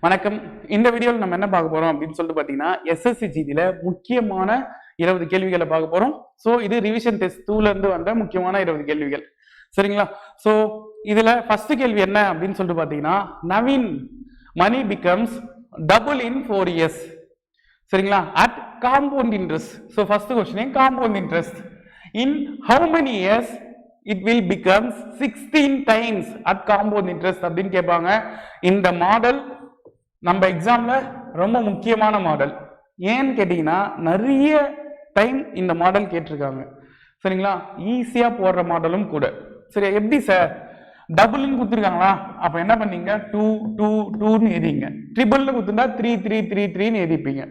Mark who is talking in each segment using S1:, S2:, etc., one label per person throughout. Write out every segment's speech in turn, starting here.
S1: வணக்கம். இந்த வீடியோவில் நம்ம என்ன பார்க்க போறோம் அப்படின்னு சொல்லிட்டு பார்த்தீங்கன்னா எஸ்எஸ்சி ஜிடியில் முக்கியமான 20 கேள்விகளை பார்க்க போறோம். ஸோ இது ரிவிஷன் டெஸ்ட் 2ல இருந்து வந்த முக்கியமான 20 கேள்விகள். சரிங்களா? ஸோ இதுல ஃபர்ஸ்ட் கேள்வி என்ன அப்படின்னு சொல்லிட்டு பார்த்தீங்கன்னா நவீன் மணி பிகம்ஸ் டபுள் இன் 4 இயர்ஸ். சரிங்களா? At compound interest. So first question compound interest in how many years it will becomes 16 times at compound interest அப்படின்னு கேட்பாங்க. இந்த மாடல் நம்ம எக்ஸாம்ல ரொம்ப முக்கியமான மாடல். ஏன்னு கேட்டீங்கன்னா நிறைய டைம் இந்த மாடல் கேட்டிருக்காங்க. சரிங்களா? ஈஸியா போடுற மாடலும் கூட. சரியா? எப்படி சார் டபுள்னு கொடுத்துருக்காங்களா? அப்ப என்ன பண்ணீங்க 2 2 2ன்னு எழுதிங்க. ட்ரிபிள்னு கொடுத்துருந்தா 3 3 3 3ன்னு எழுதிப்பீங்க.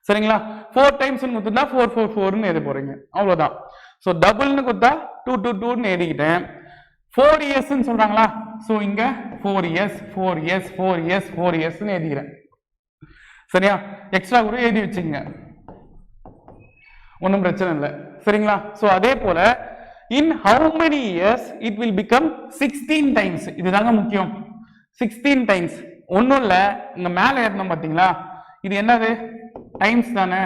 S1: சரிங்களா? 4 டைம்ஸ் கொடுத்துருந்தா 4 4 4ன்னு எழுத போறீங்க. அவ்வளவுதான். ஸோ டபுள்னு கொடுத்தா 2 2 2ன்னு எழுதிக்கிட்டேன். 4 இயர்ஸ்ன்னு சொல்றாங்களா? ஸோ இங்க 4 இயர்ஸ் 4 இயர்ஸ் 4 இயர்ஸ் 4 இயர்ஸ்ன்னு எழுதிக்கிறேன். சரியா? எக்ஸ்ட்ரா கூட எழுதி வச்சுங்க, ஒன்றும் பிரச்சனை இல்லை. சரிங்களா? ஸோ அதே போல in how many years it will become 16 times. இதுதாங்க முக்கியம். 16 டைம்ஸ் ஒன்றும் இல்லை. இங்க மேலே ஏறணும் பார்த்தீங்களா? இது என்னது? டைம்ஸ் தானே.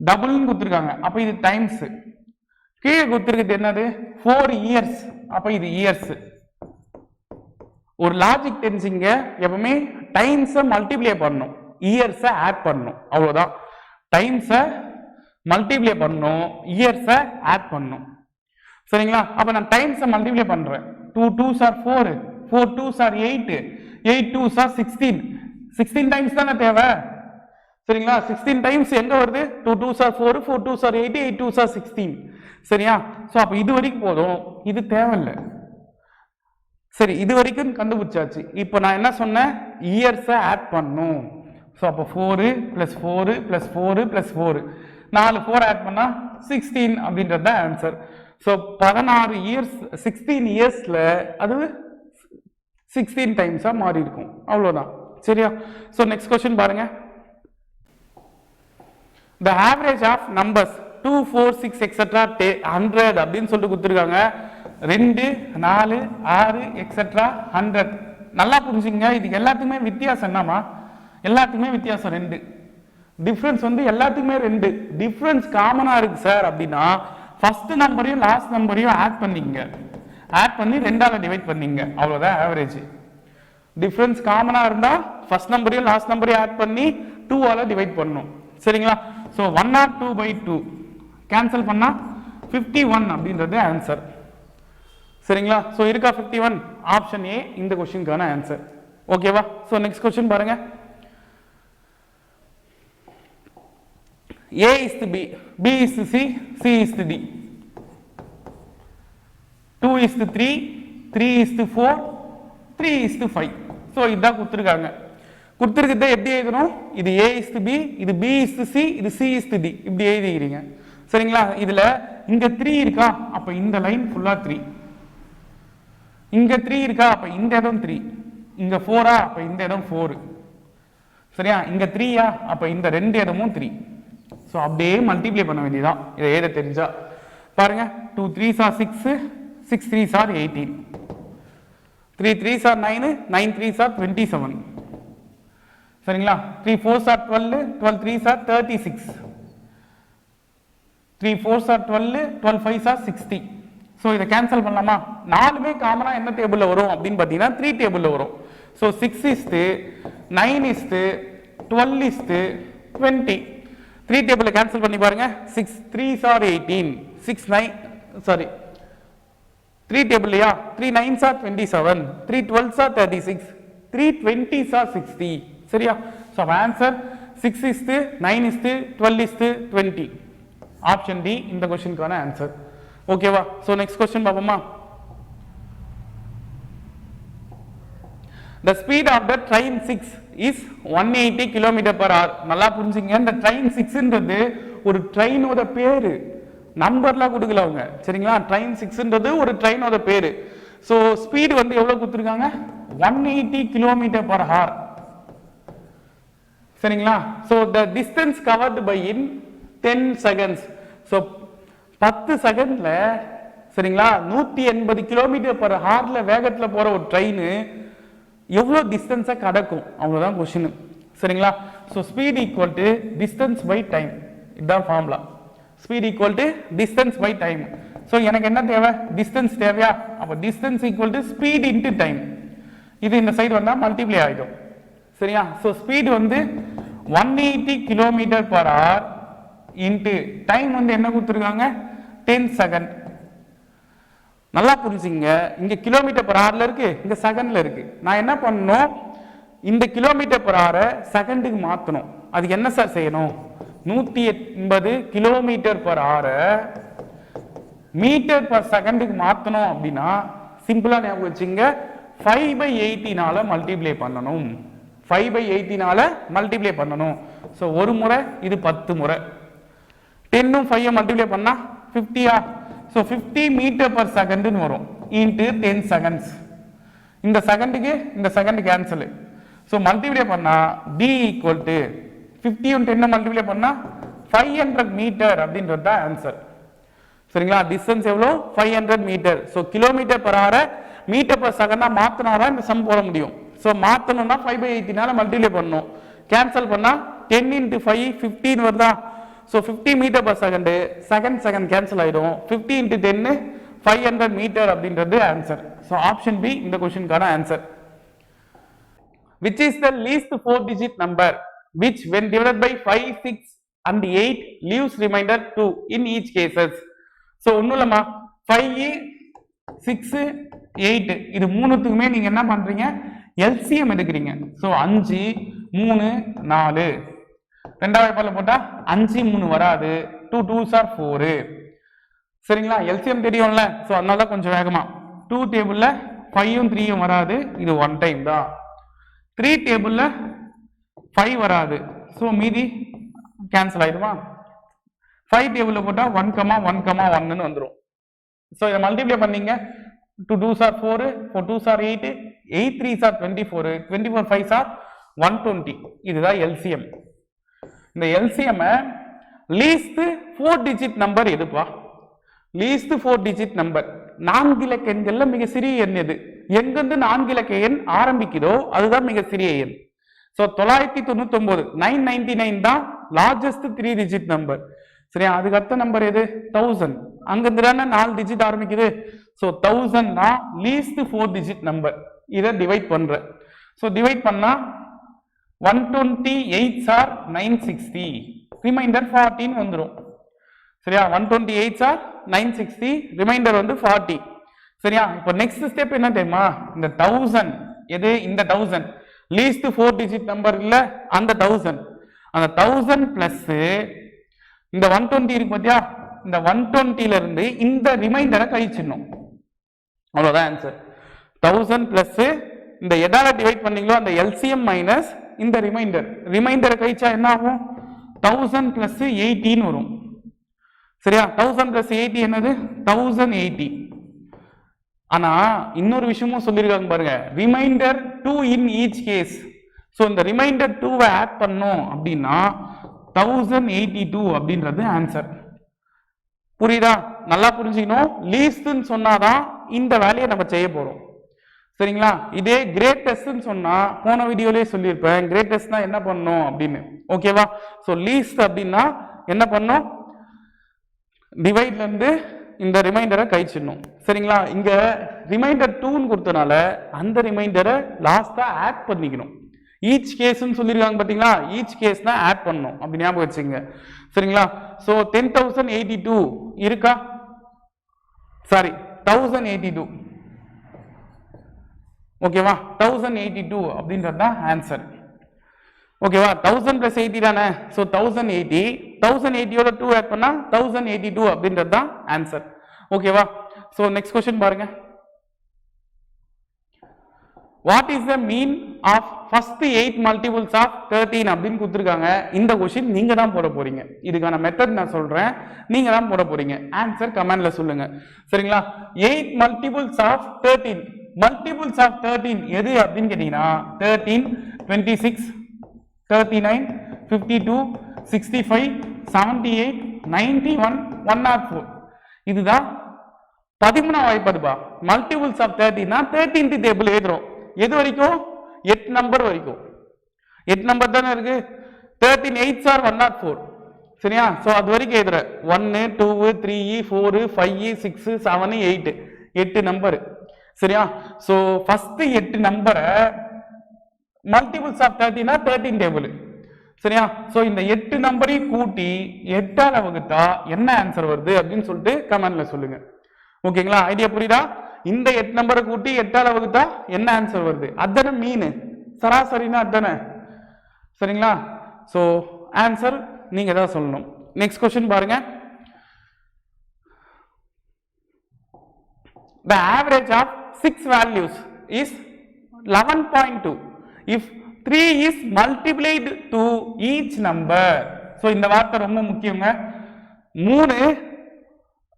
S1: டபுள்னு கொடுத்துருக்காங்க, அப்போ இது டைம்ஸ். கீழே கொடுத்துருக்குது என்னது? 4 இயர்ஸ், அப்ப இது இயர்ஸ். ஒரு லாஜிக் தெரிஞ்சுங்க, எப்பவுமே டைம்ஸை மல்டிப்ளை பண்ணணும், இயர்ஸை ஆட் பண்ணணும். அவ்வளவுதான். டைம்ஸை மல்டிப்ளை பண்ணணும், இயர்ஸை ஆட் பண்ணணும். சரிங்களா? அப்ப நான் டைம்ஸை மல்டிப்ளை பண்றேன். 2 2s are 4, 4 2s are 8, 8 2s are 16. 16 times தானே தேவை. சரிங்களா? 16 டைம்ஸ் எங்க வருது? 2 2s are 4, 4 2s are 8, 8 2s are 16. சரியா? சோ அப்ப இது வரைக்கும் போதும், இது தேவையில்லை. சரி, இது வரைக்கும் கண்டுபிடிச்சாச்சு. இப்போ நான் என்ன சொன்னேன்? இயர்ஸை ஆட் பண்ணும். ஸோ அப்போ 4 + 4 + 4 + 4 4 4 ஆட் பண்ணா 16 அப்படின்றது தான் ஆன்சர். ஸோ 16 இயர்ஸ் 16 இயர்ஸ்ல அது 16 டைம்ஸா மாறி இருக்கும். அவ்வளவுதான். சரியா? ஸோ நெக்ஸ்ட் கொஸ்டின் பாருங்க. The average of numbers 2 4 6 etc 100 அப்படின்னு சொல்லிட்டு கொடுத்துருக்காங்க. 2 4 6 etc 100. நல்லா புரிஞ்சுங்க. இதுக்கு எல்லாத்துக்குமே வித்தியாசம் என்னமா? எல்லாத்துக்குமே வித்தியாசம் 2. டிஃபரன்ஸ் வந்து எல்லாத்துக்குமே 2. டிஃபரன்ஸ் காமனா இருக்கு சார் அப்படின்னா ஃபர்ஸ்ட் நம்பரையும் லாஸ்ட் நம்பரையும் ஆட் பண்ணீங்க, ஆட் பண்ணி 2ஆல டிவைட் பண்ணீங்க. அவ்வளவுதான் ஆவரேஜ். டிஃபரன்ஸ் காமனா இருந்தா ஃபர்ஸ்ட் நம்பரையும் லாஸ்ட் நம்பரையும் ஆட் பண்ணி 2ஆல டிவைட் பண்ணணும். சரிங்களா? ஸோ 102/2 கேன்சல் பண்ணா 51 அப்படின்றது ஆன்சர். சரிங்களா? ஸோ இருக்கா 51? ஆப்ஷன் ஏ இந்த கொஸ்டினுக்கான ஆன்சர். ஓகேவா? ஸோ நெக்ஸ்ட் கொஸ்டின் பாருங்க. A is to B, B is to C, C is to D. 2 is to 3, 3 is to 4, 3 is to 5. So இதான் கொடுத்துருக்காங்க. கொடுத்துருக்கிறத எப்படி எழுதணும்? இது A is to B, இது B is to C, இது C is to D. இப்படி எழுதிக்கிறீங்க. சரிங்களா? இதுல இங்க 3 இருக்கா? அப்ப இந்த லைன் ஃபுல்லா 3. இங்க 3 இருக்கா? அப்ப இந்த இடம் 3. இங்க 4ஆ? அப்ப இந்த இடம் 4. சரியா? இங்க 3யா? அப்ப இந்த ரெண்டு இடமும் 3. ஸோ அப்படியே மல்டிப்ளை பண்ண வேண்டியதான் இதை எழுத தெரிஞ்சா. பாருங்க, 2 3s are 6, 6 3s are 18, 3 3s are 9, 9 3s are 27. சரிங்களா? 3 4s are 12, 12 3s are 36, 3 4s are 12, 12 5s are 60. So இதை கேன்சல் பண்ணலாமா? 4மே காமனா என்ன டேபிள்ல வரும் அப்படின்னு பார்த்தீங்கன்னா 3 டேபிள்ல வரும். So 6 is 9 is 12 is 20. 3 டேபிள்ல கேன்சல் பண்ணி பாருங்க. 6 3s are 18, 6 9 sorry 3 டேபிள்லையா? 3 9s are 27, 3 12s are 36, 3 20s are 60. சரியா? So answer 6 is 9 is 12 is 20. Option D இந்த கொஸ்டினுக்கான ஆன்சர். ஓகேவா? ஸோ நெக்ஸ்ட் கொஸ்டின் பார்ப்போமா. The speed of the train 6 is 180 km/h. நல்லா புரிஞ்சுங்க. இந்த ட்ரெயின் 6ன்றது ஒரு ட்ரெயினோட பேரு, நம்பர்லாம் கொடுக்கல அவங்க. சரிங்களா? ட்ரெயின் 6ன்றது ஒரு ட்ரெயினோட பேரு. ஸோ ஸ்பீடு வந்து எவ்வளவு கொடுத்துருக்காங்க? 180 km/h. சரிங்களா? So the distance covered by in 10 seconds. So 10 செகண்ட்ல சரிங்களா 180 km/h வேகத்துல போற ஒரு ட்ரெயின் எவ்வளோ டிஸ்டன்ஸை கடக்கும் அவ்வளோதான் கொஸ்டின். சரிங்களா? So speed equal to distance by time, இதுதான் formula. Speed equal to distance by time. So எனக்கு என்ன தேவை? டிஸ்டன்ஸ் தேவையா? அப்போ distance equal to speed into time. இது இந்த சைடு வந்தால் மல்டிப்ளை ஆகிடும். சரியா? ஸோ ஸ்பீட் வந்து 180 km/h இன்ட்டு டைம் வந்து என்ன கொடுத்துருக்காங்க? 10 செகண்ட். நல்லா புரிஞ்சுங்க, இங்க km/h இருக்கு, இங்க செகண்ட்ல இருக்கு. நான் என்ன பண்ணணும்? இந்த km/h செகண்டுக்கு மாத்தணும். அதுக்கு என்ன சார் செய்யணும்? 180 km/h மீட்டர் பர் செகண்டுக்கு மாத்தணும் அப்படின்னா சிம்பிளா ஞாபகம் வச்சுங்க, 5/80 மல்டிப்ளை பண்ணணும். 5/80 மல்டிப்ளை பண்ணணும். ஸோ ஒரு முறை இது 10 முறை. 10 5 மல்டிப்ளை பண்ணா 50. ஸோ 50 மீட்டர் பர் செகண்ட்னு வரும் இன்ட்டு 10 செகண்ட்ஸ். இந்த செகண்டுக்கு இந்த செகண்ட் கேன்சல். ஸோ மல்டிப்ளை பண்ணா D ஈக்குவல் டு 50 10 மல்டிப்ளை பண்ணா 500 மீட்டர் அப்படின்றது தான் ஆன்சர். சரிங்களா? டிஸ்டன்ஸ் எவ்வளோ? 500 metre. So km/h metre per செகண்டா மாத்தினாதான் இந்த சம் போட முடியும். ஸோ மாத்தணும்னா 5/80 மல்டிப்ளை பண்ணணும். கேன்சல் பண்ணா 10 × 5 15 வருதா? So 50 metre per second, second cancel ஆயிடும். 50 × 10 500 மீட்டர் அப்படின்றது ஆன்சர். ஸோ ஆப்ஷன் பி இந்த கொஸ்டினுக்கான answer. Which is the least 4-digit number which when divided by 5, 6 and 8 leaves remainder 2 in each cases? So ஒண்ணும் இல்லம்மா, 5, 6, 8 இது மூணுத்துக்குமே நீங்க என்ன பண்றீங்க? LCM எடுக்கிறீங்க. ஸோ 5, 3, 4 ரெண்டாவது வாய்ப்பால போட்டா 5 3 வராது. 2 2s are 4. சரிங்களா? LCM தெரியும்ல, ஸோ அதனால கொஞ்சம் வேகமா 2 டேபிள்ல 5ம் 3ம் வராது, இது 1 டைம் தான். 3 டேபிள்ல 5 வராது, ஸோ மீதி கேன்சல் ஆயிடுமா? 5 டேபிள்ல போட்டா 1,1,1 வந்துடும். ஸோ இதை மல்டிப்ளை பண்ணீங்க. 2 2s are 4, 4 2s are 8, 8 3s are 24, 24 5s are 120. இதுதான் LCM. இந்த LCM லீஸ்ட் 4 டிஜிட் நம்பர் எதுப்பா? லீஸ்ட் 4 டிஜிட் நம்பர் 4 இலக்க எண்கள்ல மிக சிறிய எண் எது? எங்கிருந்து 4 இலக்க எண் ஆரம்பிக்குதோ அதுதான் மிக சிறிய எண். ஸோ 999 999 தான் லார்ஜஸ்ட் 3 டிஜிட் நம்பர். சரியா? அதுக்கு அடுத்த நம்பர் எது? 1000. அங்கிருந்து தானே 4 டிஜிட் ஆரம்பிக்குது. ஸோ 1000 தான் லீஸ்ட் 4 டிஜிட் நம்பர். இதை டிவைட் பண்ற. ஸோ டிவைட் பண்ணா 128s are 960, ரிமைண்டர் 14 வந்துடும். சரியா? 128s are 960, ரிமைண்டர் வந்து 40. சரியா? இப்போ நெக்ஸ்ட் ஸ்டெப் என்ன தெரியுமா? இந்த 1000 எது? இந்த 1000 லீஸ்ட் 4 டிஜிட் நம்பர் இல்ல, அந்த 1000 அந்த 1000 பிளஸ் இந்த 120 இருக்கு பாத்தியா? இந்த 120ல இருந்து இந்த ரிமைண்டரை கழிச்சிடணும். அவ்வளவுதான் ஆன்சர். 1000 பிளஸ் இந்த எதால டிவைட் பண்ணீங்களோ அந்த LCM மைனஸ் இந்த ரிமைண்டரை கழிச்சா என்ன ஆகும்? 1000 பிளஸ் 18 வரும். சரியா? 1000 பிளஸ் 80 என்னது? 1080. ஆனா இன்னொரு விஷயமும் சொல்லியிருக்காங்க பாருங்க, remainder 2 in each case. So இந்த ரிமைண்டர் 2வை ஆட் பண்ணோம் அப்படின்னா 1082 அப்படின்றது ஆன்சர். புரியுதா? நல்லா புரிஞ்சுக்கணும். லீஸ்ட்னு சொன்னாதான் இந்த வேலையை நம்ம செய்ய போறோம். சரிங்களா? இதே கிரேட்டஸ்ட்னு சொன்னா போன வீடியோலயே சொல்லியிருப்பேன், கிரேட்டஸ்ட்னா என்ன பண்ணணும் அப்படின்னு. ஓகேவா? ஸோ லீஸ்ட் அப்படின்னா என்ன பண்ணணும்? டிவைட்ல இருந்து இந்த ரிமைண்டரை கழிச்சிடணும். சரிங்களா? இங்க ரிமைண்டர் 2ன்னு கொடுத்தனால அந்த ரிமைண்டரை லாஸ்டா ஆட் பண்ணிக்கணும். ஈச் கேஸ்ன்னு சொல்லியிருக்காங்க பாத்தீங்களா? ஈச் கேஸ் தான் ஆட் பண்ணணும், அப்படி ஞாபகம் வச்சுங்க. சரிங்களா? ஸோ 10,082 இருக்கா? சாரி 1082. ஓகேவா? 1082 அப்படின்றது தான் ஆன்சர். ஓகேவா? 1000 பிளஸ் 80 தானே? ஸோ 1080, 1080யோட 2 ஆட் பண்ணா 1082 அப்படின்றது தான் ஆன்சர். ஓகேவா? ஸோ நெக்ஸ்ட் கொஸ்டின் பாருங்க. What is the mean of first 8 multiples of 13 அப்படின்னு கொடுத்துருக்காங்க. இந்த கொஸ்டின் நீங்க தான் போட போறீங்க. இதுக்கான மெத்தட் நான் சொல்றேன், நீங்க தான் போட போறீங்க. ஆன்சர் கமெண்ட்ல சொல்லுங்க. சரிங்களா? 8 மல்டிபிள்ஸ் ஆஃப் 13, மல்டிபிள்ஸ் ஆஃப் 13 எது அப்படின்னு கேட்டீங்கன்னா 13, 26, 39, 52, 65, 78, 91, 104. இதுதான் 13ஆம் வாய்ப்பாடுப்பா. மல்டிபிள்ஸ் ஆஃப் 13 13th டேபிள் எழுதுறோம். எது வரைக்கும்? 8 நம்பர் வரைக்கும் 8 நம்பர் தானே இருக்கு 13 8s are 104 சரியா சோ அது வரைக்கும் எழுதுற 1 2 3 4 5 6 7 8 8 நம்பர் சரியா சோ ஃபர்ஸ்ட் 8 நம்பரை மல்டிபிள்ஸ் ஆஃப் 13 னா 13 டேபிள் சரியா சோ இந்த 8 நம்பரையும் கூட்டி 8 ஆல வகுத்தா என்ன ஆன்சர் வருது அப்படின்னு சொல்லிட்டு கமெண்ட்ல சொல்லுங்க ஓகேங்களா ஐடியா புரியுதா இந்த 8 நம்பரை கூட்டி 8 ஆல வகுத்தா என்ன ஆன்சர் வருது அதானே மீன் சராசரினா அதானே சரிங்களா சோ ஆன்சர் நீங்க தான் சொல்லணும் நெக்ஸ்ட் क्वेश्चन பாருங்க the average of 6 values is 11.2 if 3 is multiplied to each number so இந்த வார்த்தை ரொம்ப முக்கியங்க 3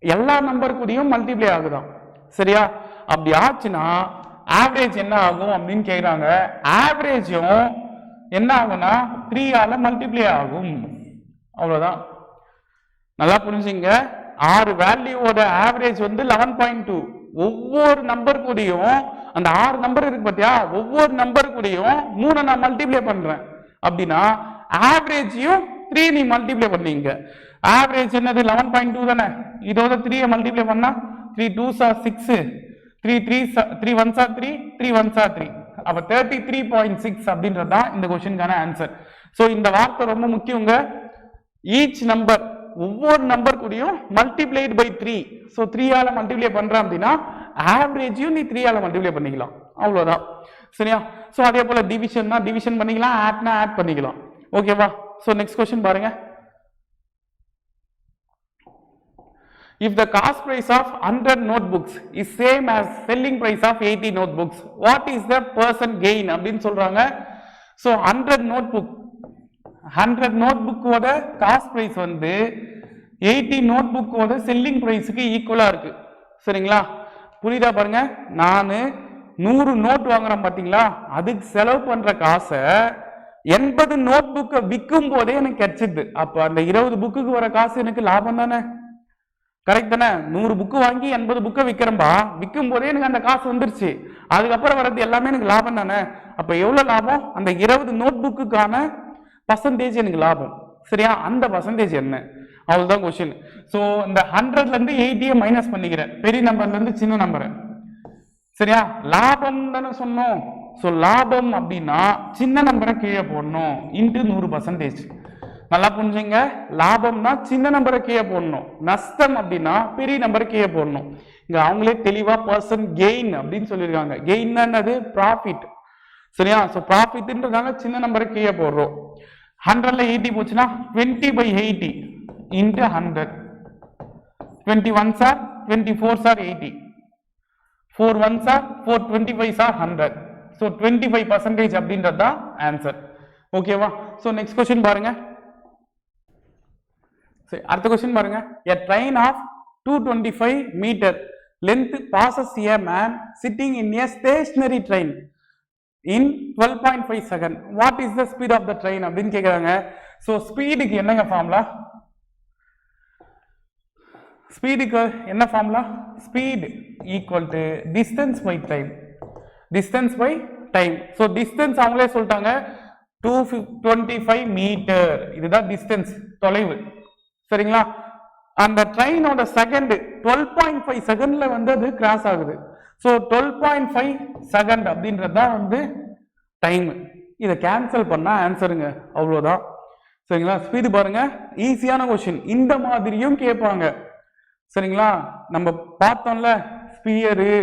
S1: எல்லா நம்பர் கூடயும் மல்டிப்ளை ஆகுதாம் சரியா அப்படி ஆச்சுன்னா ஆவரேஜ் என்ன ஆகும் அப்படின்னு கேக்குறாங்க ஆவரேஜும் என்ன ஆகும்னா 3 ஆல மல்டிப்ளை ஆகும் அவ்வளவுதான் நல்லா புரிஞ்சுங்க 6 வேல்யூவோட ஆவரேஜ் வந்து 11.2 ஒவ்வொரு நம்பர் கூடயும் அந்த 6 நம்பர் இருக்கு பாத்தியா ஒவ்வொரு நம்பர் கூடயும் 3 நான் மல்டிப்ளை பண்றேன் அப்படின்னா ஆவரேஜையும் 3 நீ மல்டிப்ளை பண்ணீங்க ஆவரேஜ் என்னது 11.2 தானே இதோட 3 மல்டிப்ளை பண்ணா 3 2s are 6 3 1s are 3 3 1s are 3 அப்ப 33.6 அப்படின்றது தான் இந்த क्वेश्चनக்கான ஆன்சர் சோ இந்த வார்த்தை ரொம்ப முக்கியங்க ஈச் நம்பர் ஒவ்வொரு நம்பர் கூடயும் மல்டிப்ளைட் பை 3 சோ 3 ஆல மல்டிப்ளை பண்றேன் அப்படின்னா ஆவரேஜையும் நீ 3 ஆல மல்டிப்ளை பண்ணிக்கலாம் அவ்வளவுதான் சரியா சோ அதே போல டிவிஷன்னா டிவிஷன் பண்ணிக்கலாம் ஆட்னா ஆட் பண்ணிக்கலாம் ஓகேவா சோ நெக்ஸ்ட் क्वेश्चन பாருங்க if the cost price of 100 notebooks is same as selling price of 80 notebooks what is the percent gain அப்படினு சொல்றாங்க so 100 notebook ஓட காஸ்ட் பிரைஸ் வந்து 80 notebook ஓட செல்லிங் பிரைஸ்க்கு ஈக்குவலா இருக்கு சரிங்களா புரியுதா பாருங்க நான் 100 நோட் வாங்குறேன் பாத்தீங்களா அதுக்கு செலவு பண்ற காசை 80 நோட்புக்கை விற்கும் போதே எனக்கு கிடைச்சிது அப்ப அந்த 20 புக்குக்கு வர காசு எனக்கு லாபம் தானே கரெக்ட் தானே 100 புக்கு வாங்கி 80 புக்கை விற்கிறேன்பா விற்கும் போதே எனக்கு அந்த காசு வந்துருச்சு அதுக்கப்புறம் வர்றது எல்லாமே எனக்கு லாபம் தானே அப்ப எவ்வளவு லாபம் அந்த 20 நோட் புக்குக்கான பர்சன்டேஜ் எனக்கு லாபம் சரியா அந்த பர்சன்டேஜ் என்ன அவ்வளவுதான் क्वेश्चन சோ இந்த 100ல இருந்து 80 மைனஸ் பண்ணிக்கிறேன் பெரிய நம்பர்ல இருந்து சின்ன நம்பர் சரியா லாபம் தானே சொன்னோம் சோ லாபம் அப்படின்னா சின்ன நம்பரை கீழே போடணும் இன்டு 100% நல்லா புரிஞ்சுங்க லாபம்னா சின்ன நம்பரை கீழே போடணும் நஷ்டம் அப்படின்னா பெரிய நம்பரை கீழே போடணும் இங்க அவங்களே தெளிவா பர்சன் கெயின் அப்படின்னு சொல்லியிருக்காங்க கெயின் என்னது ப்ராஃபிட் சரியா சோ ப்ராஃபிட்ன்றதால சின்ன நம்பரை கீழே போடுறோம் 100ல 80 போச்சுன்னா 20/80 into 100 21s are 24s are 80 4 1s are 4 25s are 100 so 25% அப்படின்றது தான் ஆன்சர் ஓகேவா சோ நெக்ஸ்ட் क्वेश्चन பாருங்க சரி அடுத்த क्वेश्चन பாருங்க a train of 225 meter length passes a man sitting in a stationary train in 12.5 second what is the speed of the train அப்படினு கேக்குறாங்க so ஸ்பீடுக்கு என்னங்க ஃபார்முலா ஸ்பீடுக்கு என்ன formula speed equal to distance by time distance by time so distance அவங்களே சொல்லிட்டாங்க 225 metre இதுதான் distance தொலைவு சரிங்களா அந்த ட்ரெயினோட செகண்ட் 12.5 செகண்ட்ல வந்து அது கிராஸ் ஆகுது சோ 12.5 செகண்ட் அப்படின்றது தான் வந்து டைம் இதை கேன்சல் பண்ணா ஆன்சருங்க அவ்வளவுதான் சரிங்களா ஸ்பீடு பாருங்க ஈஸியான क्वेश्चन இந்த மாதிரியும் கேட்பாங்க சரிங்களா நம்ம பார்த்தோம்ல ஸ்பியரு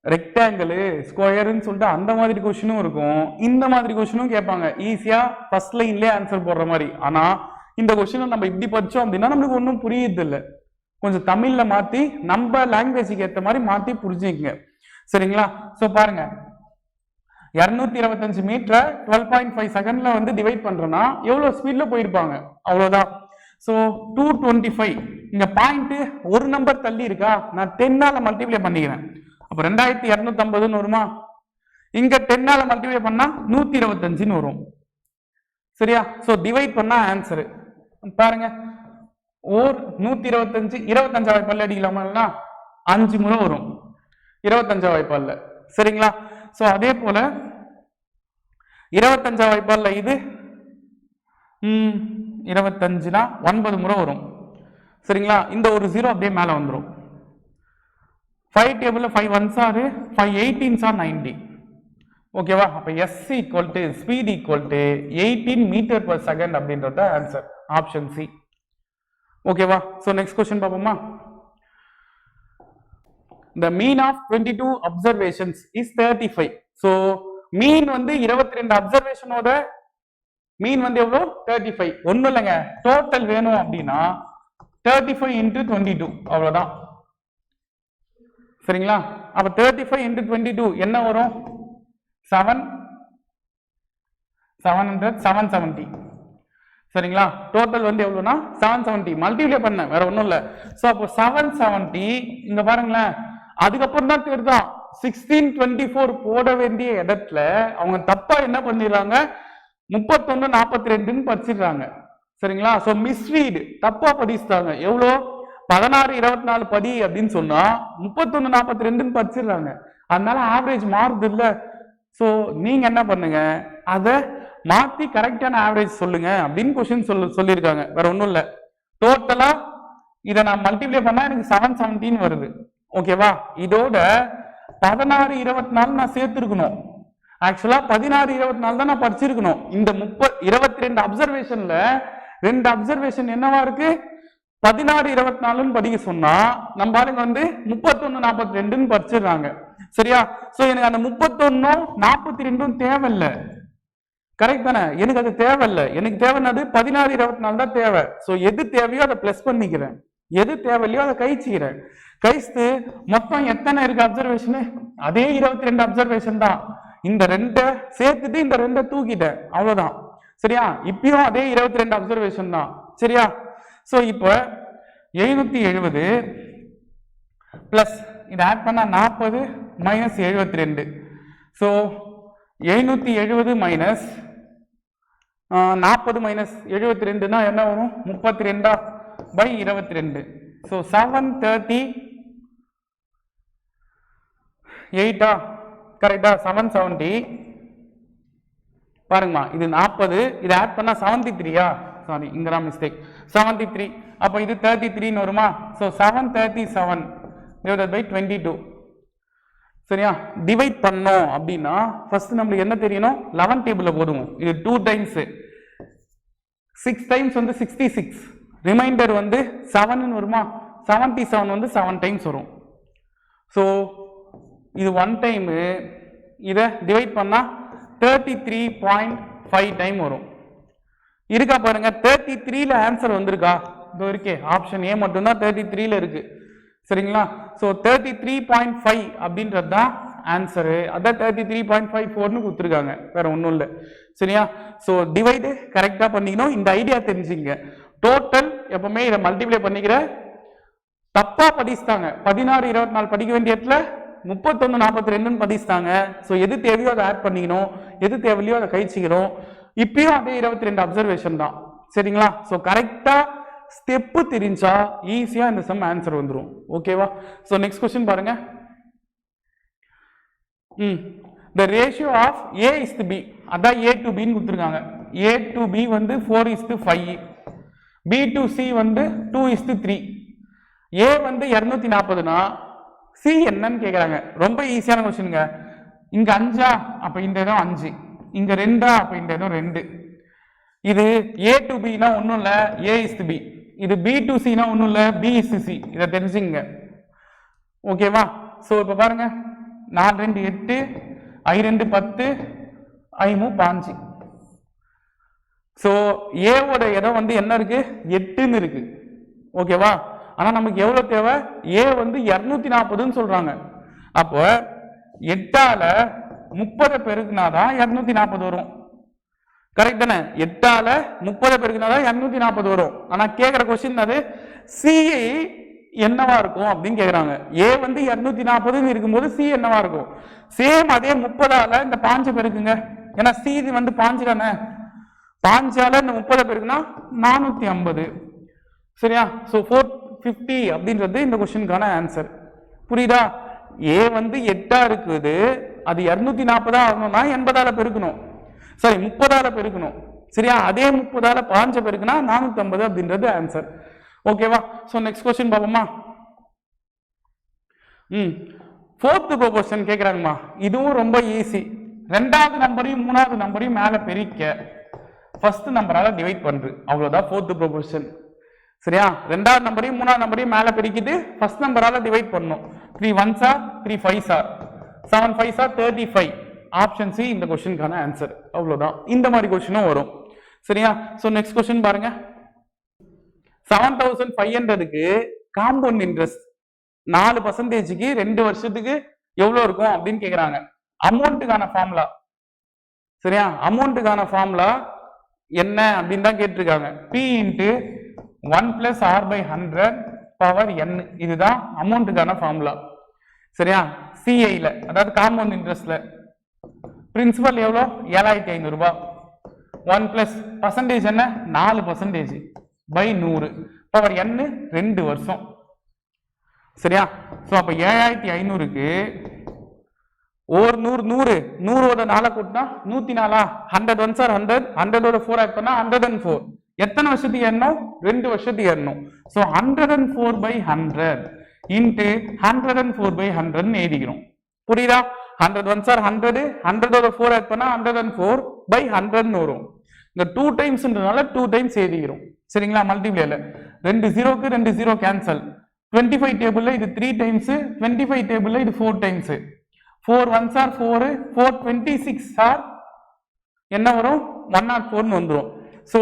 S1: ரெக்டாங்கிள் ஸ்கொயர்னு சொல்லிட்டு அந்த மாதிரி क्वेश्चனும் இருக்கும் இந்த மாதிரி क्वेश्चனும் கேட்பாங்க ஈஸியா ஃபர்ஸ்ட் லைன்லயே ஆன்சர் போடுற மாதிரி ஆனா இந்த क्वेश्चனை நம்ம இப்படி படிச்சோம் அப்படின்னா நம்மளுக்கு ஒன்றும் புரியுது இல்லை கொஞ்சம் தமிழ்ல மாத்தி நம்ம லாங்குவேஜுக்கு ஏற்ற மாதிரி மாத்தி புரிஞ்சுக்கங்க சரிங்களா சோ பாருங்க 225 மீட்டரை 12.5 செகண்ட்ல வந்து டிவைட் பண்றோம்னா எவ்வளவு ஸ்பீட்ல போயிருப்பாங்க அவ்வளவுதான் சோ 225 இங்க பாயிண்ட் ஒரு நம்பர் தள்ளி இருக்கா நான் 10ஆல மல்டிப்ளை பண்ணிக்கிறேன் அப்ப 2250 வருமா இங்க 10ஆல மல்டிப்ளை பண்ணா 125 வரும் சரியா சோ டிவைட் பண்ணா ஆன்சர் பாருங்க ஓர் 125 25 வாய்ப்பால் அடிக்கலாமா 5 முறை வரும் 25 வாய்ப்பால் சரிங்களா சோ அதே போல 25 வாய்ப்பாடுல இது 25னா 9 முறை வரும். சரிங்களா? இந்த ஒரு 0 அப்படியே மேல வந்துடும். 5 டேபிள்ல 5 1s are 5 18s are 90. ஓகேவா? அப்ப s equal to speed equal to 18 meter per second அப்படின்றது ஆன்சர் ஆப்ஷன் சி. ஓகேவா? சோ நெக்ஸ்ட் क्वेश्चन பாப்போமா? The mean of 22 observations is 35. so mean வந்து 22 அப்சர்வேஷனோட மீன் வந்து எவ்வளவு 35. ஒண்ணும் இல்லைங்க, டோட்டல் வேணும் அப்படின்னா 35 into 22 அவ்வளவுதான். சரிங்களா? அப்ப 35 into 22 என்ன வரும்? 770. சரிங்களா? டோட்டல் வந்து எவ்வளவுனா 770 மல்டிப்ளை பண்ண வேற ஒண்ணும் இல்ல. சோ அப்போ 770 இங்க பாருங்களேன், அதுக்கப்புறம் தான் தெரியுதா 1624 போட வேண்டிய இடத்துல அவங்க தப்பா என்ன பண்ணிடுறாங்க 3142 படிச்சிடுறாங்க. சரிங்களா? சோ மிஸ்ரீட் தப்பா படிச்சுட்டாங்க. எவ்வளோ 1624 படி அப்படின்னு சொன்னா 3142 படிச்சிடுறாங்க. அதனால ஆவரேஜ் மாறுது இல்ல. சோ நீங்க என்ன பண்ணுங்க, அத மாத்தி கரெக்டான ஆவரேஜ் சொல்லுங்க அப்படின்னு क्वेश्चन சொல்லியிருக்காங்க. வேற ஒண்ணும் இல்ல. டோட்டலா இத நான் மல்டிப்ளை பண்ணா எனக்கு 717 வருது. ஓகேவா? இதோட 1624 நான் சேர்த்திருக்கணும். ஆக்சுவலா 1624 தான் நான் படிச்சிருக்கணும். இந்த 22 அப்சர்வேஷன்ல 2 அப்சர்வேஷன் என்னவா இருக்கு 1624 படிக்க சொன்னா நம்ம பாருங்க வந்து 3142 படிச்சிடுறாங்க. சரியா? சோ எனக்கு அந்த 31 42 தேவையில்லை. கரெக்ட் தானே? எனக்கு அது தேவையில்லை. எனக்கு தேவைன்னது 1624 தான் தேவை. சோ எது தேவையோ அதை பிளஸ் பண்ணிக்கிறேன், எது தேவையில்லையோ அதை கழிச்சுக்கிறேன். கழிச்சு மொத்தம் எத்தனை இருக்கு அப்சர்வேஷன்? அதே 22 அப்சர்வேஷன் தான். இந்த 2 சேர்த்துட்டு இந்த 2 தூக்கிட்டேன், அவ்வளவுதான். சரியா? இப்பயும் அதே 22 அப்சர்வேஷன் தான். சரியா? சோ இப்போ 770 பிளஸ் இதை ஆட் பண்ணா 40 மைனஸ் 72. சோ 770 மைனஸ் 40 மைனஸ் 72னா என்ன வரும்? 32 பை 22. சோ 738 கரெக்டா? 770 பாருங்கம்மா, இது 40, இதை ஆட் பண்ணா 73. சாரி, இங்கதான் மிஸ்டேக். 73. அப்ப இது 33 வருமா? So 737 divided by 22. சரியா? டிவைட் பண்ணோம் அப்படின்னா ஃபர்ஸ்ட் நம்மளுக்கு என்ன தெரியணும்? 11 டேபிள்ல போடுவோம். இது 2 டைம்ஸ் 6 டைம்ஸ் வந்து 66, ரிமைண்டர் வந்து 7 வருமா? 77 வந்து 7 டைம்ஸ் வரும். சோ இது 1 டைம், இதை டிவைட் பண்ணா 33.5 டைம் வரும். இருக்கா பாருங்க, 33ல ஆன்சர் வந்திருக்கா? இதோ இருக்கே, ஆப்ஷன் ஏ மட்டும்தான் 33ல இருக்கு. சரிங்களா? சோ 33.5 அப்படின்றது தான் ஆன்சரு. அதான் 33.54ன்னு கொடுத்துருக்காங்க, வேற ஒன்றும் இல்லை. சரியா? சோ டிவைடு கரெக்டா பண்ணிக்கணும். இந்த ஐடியா தெரிஞ்சுங்க. டோட்டல் எப்பவுமே இதை மல்டிப்ளை பண்ணிக்கிற தப்பா படிச்சுட்டாங்க. 1624 படிக்க வேண்டிய இடத்துல 3142 படிச்சுட்டாங்க. சோ எது தேவையோ அதை ஆட் பண்ணிக்கணும், எது தேவையோ அதை கழிச்சிக்கணும். இப்பயும் அதே 22 அப்சர்வேஷன் தான். சரிங்களா? சோ கரெக்டா ஸ்டெப் தெரிஞ்சா ஈஸியா இந்த சம் ஆன்சர் வந்துரும். ஓகேவா? சோ நெக்ஸ்ட் क्वेश्चन பாருங்க. the ratio of a is to b, அதான் a to b ன்னு கொடுத்திருக்காங்க. a to b வந்து 4:5, b to c வந்து 2:3. a வந்து 240னா c என்னன்னு கேக்குறாங்க. ரொம்ப ஈஸியான क्वेश्चनங்க. இங்க 5 அப்ப இந்த இடம் 5, இங்க 2 அப்ப இந்த இடம் 2. இது a to b னா ஒண்ணும் இல்ல a is to b, இது b to c னா ஒண்ணும் இல்ல b is to c. இத தெரிஞ்சுங்க. ஓகேவா? சோ இப்ப பாருங்க, 4 2 8, I 2 10, I 3 5. சோ a ஓட இடம் வந்து என்ன இருக்கு? 8ன்னு இருக்கு. ஓகேவா? ஆனா நமக்கு எவ்வளவு தேவை? a வந்து 240ன்னு சொல்றாங்க. அப்போ 8ஆல 30 பெருக்குனாதான் 240 வரும். கரெக்ட் தானே? 8ஆல 30 பெருக்குனாதான் 240 வரும். ஆனா கேக்குற क्वेश्चन அது c என்னவா இருக்கும் அப்படின்னு கேக்குறாங்க. a வந்து 240ன்னு இருக்கும்போது c என்னவா இருக்கும்? சேம் அதே 30ஆல இந்த 5 பெருக்குங்க. ஏன்னா c வந்து 5 தானே. 5ஆல இந்த 30 பெருக்குனா 450. சரியா? சோ 450 அப்படின்றது இந்த क्वेश्चनக்கான ஆன்சர். புரியுதா? a வந்து 8ஆ இருக்குது, அது 240 ஆகணும்னா 80ஆல பெருக்கணும். சாரி 30ஆல பெருக்கணும். சரியா, அதே 30ஆல 5 பெருக்குனா 450 அப்படின்றது ஆன்சர். ஓகேவா? சோ நெக்ஸ்ட் क्वेश्चन பாப்போமா. ஃபோர்த் ப்ரொபோர்ஷன் கேக்குறாங்கம்மா. இதுவும் ரொம்ப ஈஸி. ரெண்டாவது நம்பரையும் மூணாவது நம்பரையும் மேல பெருக்க ஃபர்ஸ்ட் நம்பரால டிவைட் பண்றது, அவ்வளவுதான் ஃபோர்த் ப்ரொபோர்ஷன். சரியா, ரெண்டாவது நம்பரையும் மூணாவது நம்பரையும் மேல பெருக்கிட்டு ஃபர்ஸ்ட் நம்பரால டிவைட் பண்ணணும். 3 1s are 3 5s are 7 5s are 35. Option C இந்த क्वेश्चनக்கான ஆன்சர். அவ்வளவுதான். இந்த மாதிரி क्वेश्चனும் வரும். சரியா, சோ நெக்ஸ்ட் क्वेश्चन பாருங்க. 7500க்கு காம்பவுண்ட் இன்ட்ரெஸ்ட் 4%க்கு 2 வருஷத்துக்கு எவ்வளவு இருக்கும் அப்படின்னு கேக்குறாங்க. அமௌண்ட்டுக்கான ஃபார்முலா. சரியா, அமௌண்ட்டுக்கான ஃபார்முலா என்ன அப்படின்னு தான் கேட்டிருக்காங்க. P into 1 plus R by 100 power n. இதுதான் அமௌண்ட்டுக்கான ஃபார்முலா. சரியா, சிஐல அதாவது காம்பவுண்ட் இன்ட்ரெஸ்ட்ல பிரின்சிபல் எவ்வளோ 7500 ரூபாய். 1 பிளஸ் பர்சன்டேஜ் என்ன 4% பை 100 பவர் n 2 வருஷம். சரியா, சோ அப்ப 7500க்கு ஒரு 100 100 100ஓட 4 கூட்டினா 104. 100 1s are 100, 100ஓட 4 ஆட் பண்ணா 104. எத்தனை வருஷத்துக்கு ஏறணும்? 2 வருஷத்துக்கு ஏறணும். சோ 104 by 100 into 104 by 100 எழுதிக்கிறோம். புரியுதா? 100 1s are 100, 100ஓட 4 ஆட் பண்ணா 104 by 100 வரும். இந்த 2 டைம்ஸ்ன்றதால 2 டைம்ஸ் எழுதிக்கிறோம். சரிங்களா, மல்டிப்ளைல 2 0க்கு 2 0 கேன்சல். 25 டேபிள்ல இது 3 டைம்ஸ், 25 டேபிள்ல இது 4 டைம்ஸ். 4 1s are 4, 4 26 are என்ன வரும் 104 வந்துரும். சோ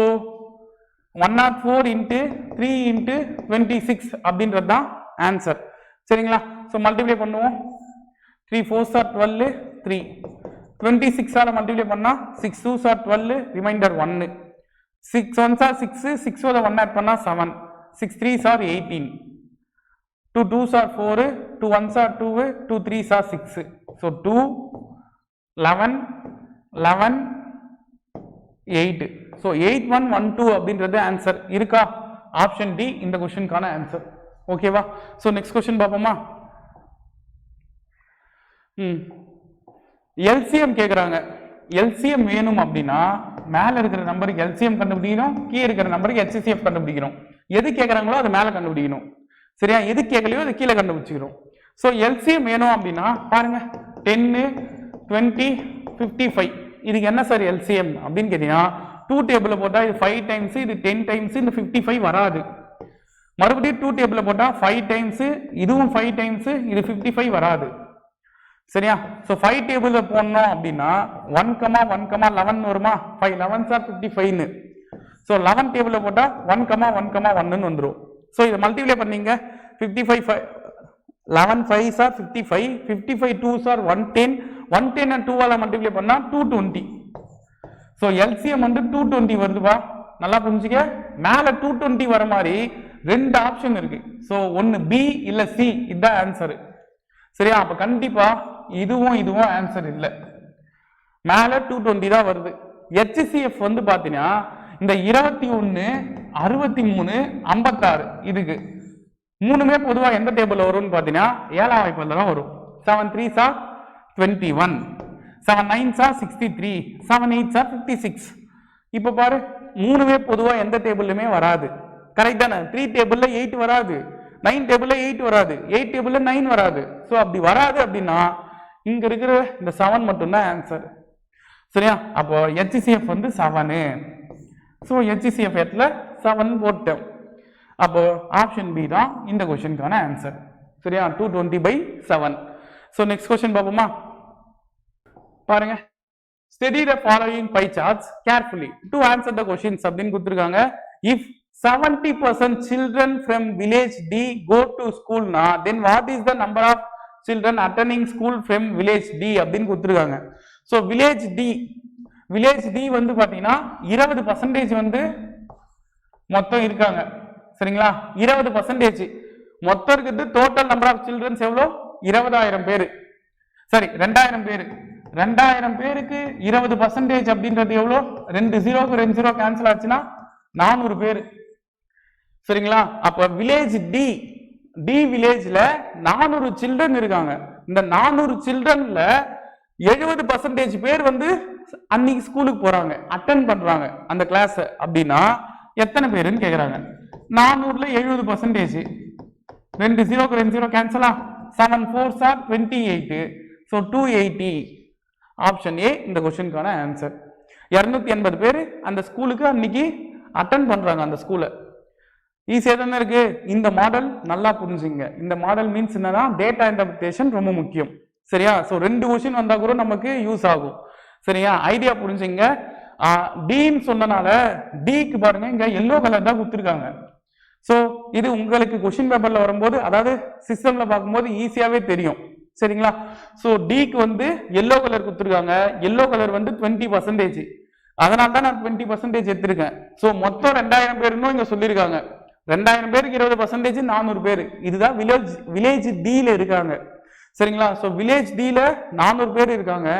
S1: 104 into 3 into 26 அப்படின்றது தான் ஆன்சர். சரிங்களா, சோ மல்டிப்ளை பண்ணுவோம். 3 4s are 12, 3 26 ஆல மல்டிப்ளை பண்ணா 6 2s are 12, reminder 1. 6 1s are 6, 6 ஓட 1 ஆட் பண்ணா 7, 6 3s are 18, 2 2s are 4, 2 1s are 2, 2 3s are 6. So 2 11 11 8. So 8112 அப்படின்றது ஆன்சர். இருக்கா? ஆப்ஷன் டி இந்த क्वेश्चनக்கான ஆன்சர். ஓகேவா? சோ நெக்ஸ்ட் क्वेश्चन பாப்போமா. எல்சிஎம் கேக்குறாங்க. எல்சிஎம் வேணும் அப்படின்னா மேல இருக்கிற நம்பருக்கு எல்சிஎம் கண்டுபிடிக்கணும், கீழே இருக்கிற நம்பருக்கு ஹெச்சிஎஃப் கண்டுபிடிக்கணும். எது கேக்குறாங்களோ அது மேல கண்டுபிடிக்கணும். சரியா, எது கேட்கலையோ அது கீழே கண்டுபிடிச்சிக்கிறோம். சோ எல்சிஎம் வேணும் அப்படின்னா பாருங்க 10 20 55. இதுக்கு என்ன சார் எல்சிஎம் அப்படின்னு கேட்டீங்கன்னா 2 டேபிள்ல போட்டா இது 5 டைம்ஸ், இது 10 டைம்ஸ், இந்த 55 வராது. மறுபடியும் 2 டேபிள்ல போட்டா 5 டைம்ஸ், இதுவும் 5 டைம்ஸ், இது 55 வராது. சரியா, சோ 5 டேபிள்ல போடணும் அப்படின்னா 1 1 11 வருமா? 5 11s are 55. சோ 11 டேபிள்ல போட்டா 1 1 1 வந்துரும். சோ இத மல்டிப்ளை பண்ணீங்க 55 11 5s are 55, 55 2s are 110, 110 and 2 ஆல மல்டிப்ளை பண்ணா 220. சோ எல்சிஎம் வந்து 220 வருதுப்பா. நல்லா புரிஞ்சுக்க. மேல 220 வர மாதிரி ரெண்டு ஆப்ஷன் இருக்கு. சோ ஒன்னு பி இல்ல சி, இதுதான் ஆன்சர். சரியா, அப்ப கண்டிப்பா இதுவும் இதுவும் ஆன்சர் இல்ல. மேல 220 தான் வருது. HCF வந்து பாத்தீங்கன்னா இந்த 21 63 56 இதுக்கு மூணுமே பொதுவா எந்த டேபிள்ல வரும்னு பாத்தீங்கன்னா 7ஆம் வாய்ப்பாடுல தான் வரும். 7 3s are 21, 7 9s are 63, 7 8s are 56. இப்ப பாரு மூணுமே பொதுவா எந்த டேபிள்லயுமே வராது. கரெக்ட் தானே? 3 டேபிள்ல 8 வராது, 9 டேபிள்ல 8 வராது, 8 டேபிள்ல 9 வராது. சோ அப்படி வராது அப்படின்னா இங்க இருக்கிற இந்த 7 மட்டும் தான் ஆன்சர். சரியா, அப்போ HCF வந்து 7. சோ HCF இடத்துல 7 போட்டோம். அப்போ ஆப்ஷன் பி தான் இந்த क्वेश्चनக்கான ஆன்சர். சரியா, 220/7. சோ நெக்ஸ்ட் क्वेश्चन பாப்போமா. பாருங்க, study the following pie charts carefully to answer the questions அப்படின்னு கொடுத்திருக்காங்க. if 70% children from village D go to school na, then what is the number of children attending school from village D அப்படின்னு கொடுத்திருக்காங்க. So village D வந்து பாத்தீங்கன்னா 20% வந்து மொத்தம் இருக்காங்க. சரிங்களா, 20% மொத்தம் இருக்குது. டோட்டல் நம்பர் ஆஃப் சில்ட்ரன்ஸ் எவ்வளோ? 20000 பேரு. சரி, 2000 பேரு. 2000 பேருக்கு 20% அப்படின்றது எவ்வளோ? 2 0க்கு 2 0 கேன்சல் ஆச்சுன்னா 400 பேரு. சரிங்களா, அப்ப வில்லேஜ் டி வில்லேஜ்ல 400 சில்ட்ரன் இருக்காங்க. இந்த 400 சில்ட்ரன்ல 70% பேர் வந்து அன்னைக்கு ஸ்கூலுக்கு போறாங்க, அட்டன் பண்றாங்க அந்த கிளாஸ் அப்படின்னா எத்தனை பேருன்னு கேக்குறாங்க. 400ல 70%. 2 0க்கு 2 0 கேன்சலா, 7 4s are 28. So 280. Option A இந்த கொஸ்டினுக்கான ஆன்சர். 280 பேர் அந்த ஸ்கூலுக்கு அன்னைக்கு அட்டன் பண்றாங்க அந்த ஸ்கூலை. ஈஸியா தானே இருக்கு. இந்த மாடல் நல்லா புரிஞ்சுங்க. இந்த மாடல் மீன்ஸ் என்னன்னா டேட்டா இன்டர்பிரேஷன் ரொம்ப முக்கியம். சரியா? ஸோ 2 கொஸ்டின் வந்தா கூட நமக்கு யூஸ் ஆகும். சரியா? ஐடியா புரிஞ்சுங்க. டின்னு சொன்னனால டிக்கு பாருங்க இங்க எல்லோ கலர் தான் கொடுத்துருக்காங்க. ஸோ இது உங்களுக்கு கொஸ்டின் பேப்பர்ல வரும்போது, அதாவது சிஸ்டம்ல பார்க்கும்போது ஈஸியாவே தெரியும். சரிங்களா? ஸோ டிக்கு வந்து எல்லோ கலர் கொடுத்துருக்காங்க. எல்லோ கலர் வந்து 20%. அதனால தான் நான் 20% எடுத்திருக்கேன். ஸோ மொத்தம் 2000 பேருன்னு இங்க சொல்லியிருக்காங்க. 2000 பேருக்கு 20%, 400 பேர். இதுதான் வில்லேஜ் டில இருக்காங்க. சரிங்களா? ஸோ வில்லேஜ் டில 400 பேர் இருக்காங்க.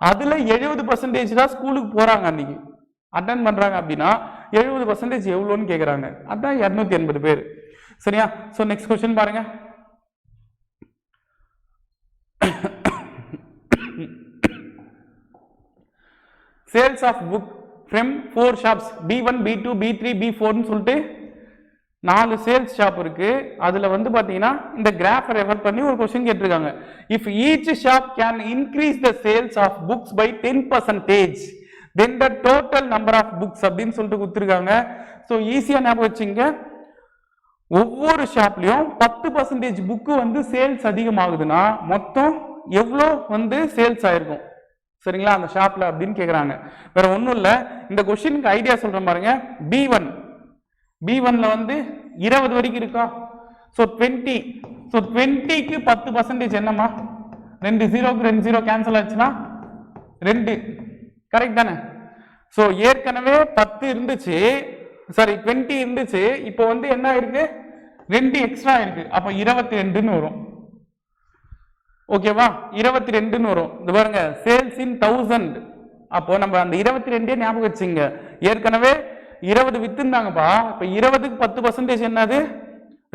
S1: அதுல 70% தான் ஸ்கூலுக்கு போறாங்க, அன்னைக்கு அட்டன் பண்றாங்க. அப்படின்னா 70% எவ்வளோன்னு கேக்குறாங்க. அதான் 280 பேர். சரியா? ஸோ நெக்ஸ்ட் கொஸ்டின் பாருங்க. Sales of book from 4 shops B1 B2 B3 B4 சொல்லிட்டு 4 சேல்ஸ் ஷாப் இருக்கு. அதுல வந்து பாத்தீங்கன்னா இந்த கிராஃப் ரெஃபர் பண்ணி ஒரு क्वेश्चन கேட்டிருக்காங்க. If each shop can increase the sales of books by 10%, then the total number of books அப்படின்னு சொல்லிட்டு கொடுத்துருக்காங்க. ஸோ ஈஸியா ஞாபகம் வச்சுங்க. ஒவ்வொரு ஷாப்லயும் 10% புக்கு வந்து சேல்ஸ் அதிகமாகுதுன்னா மொத்தம் எவ்வளோ வந்து சேல்ஸ் ஆயிருக்கும், சரிங்களா, அந்த ஷாப்ல அப்படின்னு கேக்குறாங்க. வேற ஒன்றும் இல்லை. இந்த கொஸ்டினுக்கு ஐடியா சொல்றேன் பாருங்க. B1ல வந்து 20 வரைக்கும் இருக்கா. ஸோ 20. ஸோ 20க்கு 10% என்னமா? 2 0க்கு 2 0 கேன்சல் ஆச்சுன்னா 2. கரெக்ட் தானே? ஸோ ஏற்கனவே 10 இருந்துச்சு, சாரி 20 இருந்துச்சு. இப்போ வந்து என்ன இருக்கு? 2 எக்ஸ்ட்ரா இருக்கு. அப்ப 22ன்னு வரும். ஓகேவா? 22ன்னு வரும். இது பாருங்க, சேல்ஸ் இன் 1000. அப்போ நம்ம அந்த 22 ஞாபகம் வச்சுங்க. ஏற்கனவே 20 வித்துருந்தாங்கப்பா. இப்ப 20க்கு 10% என்னது?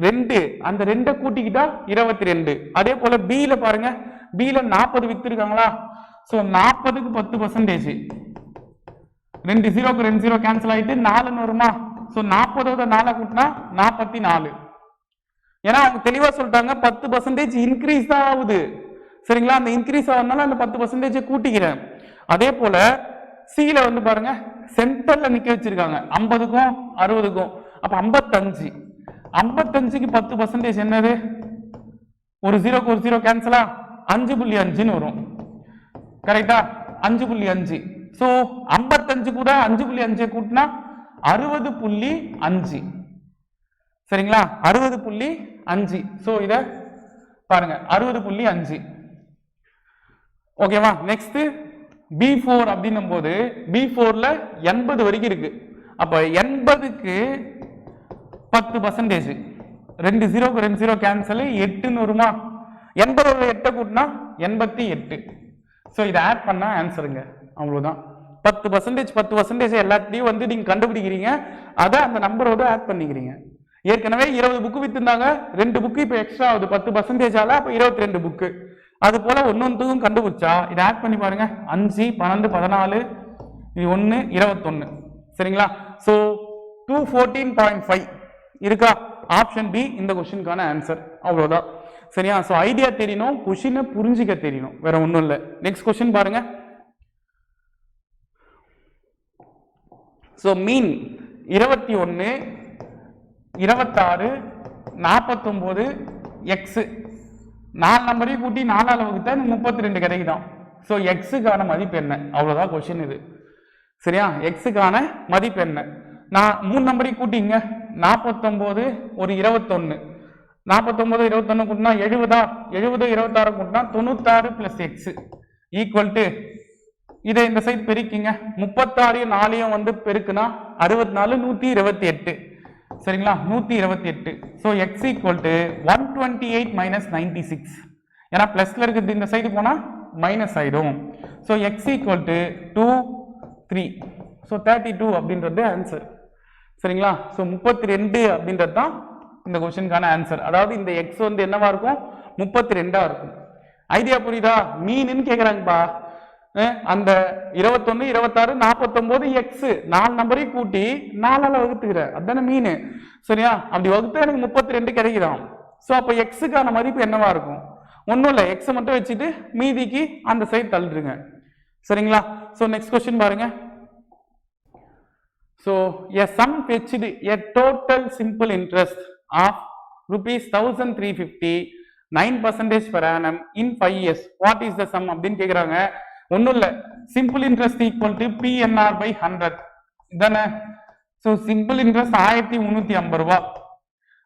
S1: 2. அந்த 2 கூட்டிக்கிட்டா 22. அதே போல பில பாருங்க. பில 40 வித்துருக்காங்களா? சோ 40க்கு 10%. 2 0க்கு 2 0 கேன்சல் ஆயிட்டு 4ன்னு வருமா? சோ 40ஓட 4 கூட்டினா 44. ஏன்னா அவங்க தெளிவா சொல்லிட்டாங்க 10% இன்க்ரீஸ் தான் ஆகுது. சரிங்களா? அந்த இன்க்ரீஸ் ஆகுதுனால அந்த 10% கூட்டிக்கிறேன். அதே போல சில வந்து பாருங்க, சென்டர்ல நிக்க வச்சிருக்காங்க 50க்கும் 60க்கும். அப்ப 55. 55க்கு 10% என்னது? ஒரு 0க்கு ஒரு 0 கேன்சலா, 5.5ன்னு வரும். கரெக்டா? 5.5. சோ 55 கூட 5.5 கூட்டினா 60.5. சரிங்களா? 60.5. சோ இத பாருங்க, 60.5. ஓகேவா? நெக்ஸ்ட் B4 அப்படின்னும் போது B4ல 80 வரைக்கும் இருக்கு. அப்ப 80க்கு 10%. 2 0க்கு 2 0 கேன்சல், 8ன்னு வருமா? 80 8 கூட்டினா 88. சோ இதை ஆட் பண்ணா ஆன்சருங்க. அவ்வளவுதான். 10% எல்லாத்தையும் வந்து நீங்க கண்டுபிடிக்கிறீங்க. அதை அந்த நம்பரோட ஆட் பண்ணிக்கிறீங்க. ஏற்கனவே 20 புக்கு வித்துருந்தாங்க, 2 புக்கு இப்ப எக்ஸ்ட்ரா ஆகுது 10%. அப்ப 22 புக்கு. அது போல ஒன்னொன்றுக்கும் கண்டுபிடிச்சா இதை ஆட் பண்ணி பாருங்க. 5 12 14 இது 1 21. சரிங்களா? சோ 214.5 இருக்கா? ஆப்ஷன் பி இந்த கொஸ்டினுக்கான ஆன்சர். அவ்வளவுதான். சரியா? சோ ஐடியா தெரியணும், கொஸ்டினை புரிஞ்சிக்க தெரியணும், வேற ஒண்ணும் இல்லை. நெக்ஸ்ட் கொஸ்டின் பாருங்க. சோ மீன் 21 26 49 எக்ஸ் 4 நம்பரையும் கூட்டி 4 அளவுக்கு தான் 32 கிடைக்குதான். ஸோ எக்ஸுக்கான மதிப்பு என்ன? அவ்வளோதான் கொஸ்டின் இது. சரியா? எக்ஸுக்கான மதிப்பு என்ன? நான் 3 நம்பரையும் கூட்டிங்க. 49 ஒரு 21. 49 21 கூட்டினா 70. 70 26 கூட்டினா 96 பிளஸ் எக்ஸ் ஈக்குவல் டு, இதை இந்த சைட் பெருக்கிங்க. 36 4 வந்து பெருக்குனா 64 128. சரிங்களா? 128. So X equal to 128 minus 96. ஏன்னா பிளஸ்ல இருக்கிறது இந்த சைடு போனா மைனஸ் ஆயிடும். So X equal to 2 3. So 32 அப்படின்றது ஆன்சர். சரிங்களா? ஸோ 32 அப்படின்றது தான் இந்த கொஸ்டினுக்கான ஆன்சர். அதாவது இந்த எக்ஸ் வந்து என்னவா இருக்கும்? 32 இருக்கும். ஐடியா புரியுதா? மீன்னு கேட்குறாங்கப்பா. அந்த 21 26 49 எக்ஸ் 4 நம்பரையும் கூட்டி 4ஆல வகுத்துக்கிற அதான மீன். சரியா? அப்படி வகுத்தா எனக்கு 32 கிடைக்குதாம். சோ அப்ப எக்ஸுக்கான மதிப்பு என்னவா இருக்கும்? ஒன்றும் இல்லை, எக்ஸ் மட்டும் வச்சுட்டு மீதிக்கு அந்த சைடு தள்ளிடுங்க. சரிங்களா? ஸோ நெக்ஸ்ட் கொஸ்டின் பாருங்க. So a sum fetched a total simple interest of rupees 1350 9% per annum in 5 years. What is the sum அப்படின்னு கேட்குறாங்க. ஒன்றும் இல்லை, simple interest equal to PNR by 100 தானே. ஸோ சிம்பிள் இன்ட்ரெஸ்ட் 1350 ரூபா.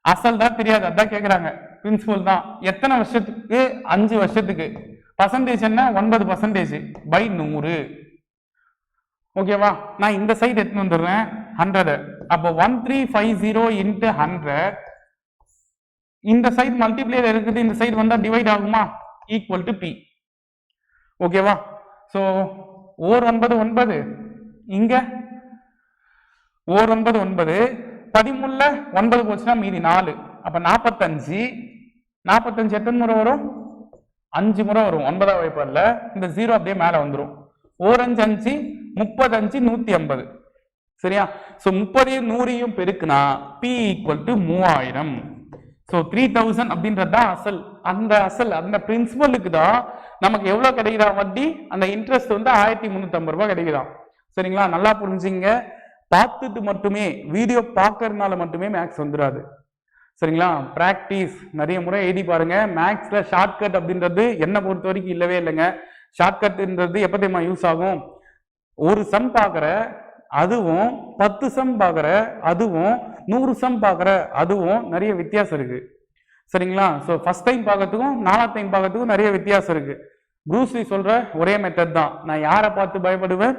S1: அசல் தான் தெரியாது, அதான் கேட்குறாங்க. பிரின்சிபல் தான். எத்தனை வருஷத்துக்கு? 5 வருஷத்துக்கு. பர்சன்டேஜ் என்ன? 9% by 100. ஓகேவா? நான் இந்த சைடு எடுத்து வந்துடுறேன் 100. அப்போ 1350 into 100. இந்த சைடு மல்டிப்ளேயர் இருக்குது, இந்த சைடு வந்தா டிவைட் ஆகுமா? Equal to P. ஓகேவா? ஸோ ஓர் 9 9, இங்க ஓர் 9 9, 13ல 9 போச்சுன்னா மீதி 4. அப்ப 45. 45 எத்தனை முறை வரும்? 5 முறை வரும் 9ஆம் வாய்ப்பாடுல. இந்த 0 அப்படியே மேல வந்துடும். ஓர் 5 5, 35 150. சரியா? சோ 30 100 பெருக்குனா P ஈக்குவல் டு 3000. ஸோ 3000 அப்படின்றது தான் அசல். அந்த அசல் அந்த பிரின்சிபலுக்கு தான் நமக்கு எவ்வளவு கிடைக்குதா வட்டி? அந்த இன்ட்ரெஸ்ட் வந்து 1350 ரூபாய் கிடைக்குதாம். சரிங்களா? நல்லா புரிஞ்சுங்க. பார்த்துட்டு மட்டுமே, வீடியோ பார்க்கறதுனால மட்டுமே மேக்ஸ் வந்துடாது. சரிங்களா? பிராக்டிஸ் நிறைய முறை எழுதி பாருங்க. மேக்ஸ்ல ஷார்ட்கட் அப்படின்றது என்ன பொறுத்த வரைக்கும் இல்லவே இல்லைங்க. ஷார்ட்கட்ன்றது எப்ப தெரியுமா யூஸ் ஆகும்? ஒரு சம் பார்க்குற அதுவும் 10 சம் பார்க்குற அதுவும் 100 சம் பார்க்குற அதுவும் நிறைய வித்தியாசம் இருக்கு. சரிங்களா? ஸோ ஃபர்ஸ்ட் டைம் பார்க்கறதுக்கும் 4வது டைம் பார்க்கறதுக்கும் நிறைய வித்தியாசம் இருக்கு. ப்ரூஸ்லி சொல்ற ஒரே மெத்தட் தான். நான் யாரை பார்த்து பயப்படுவேன்?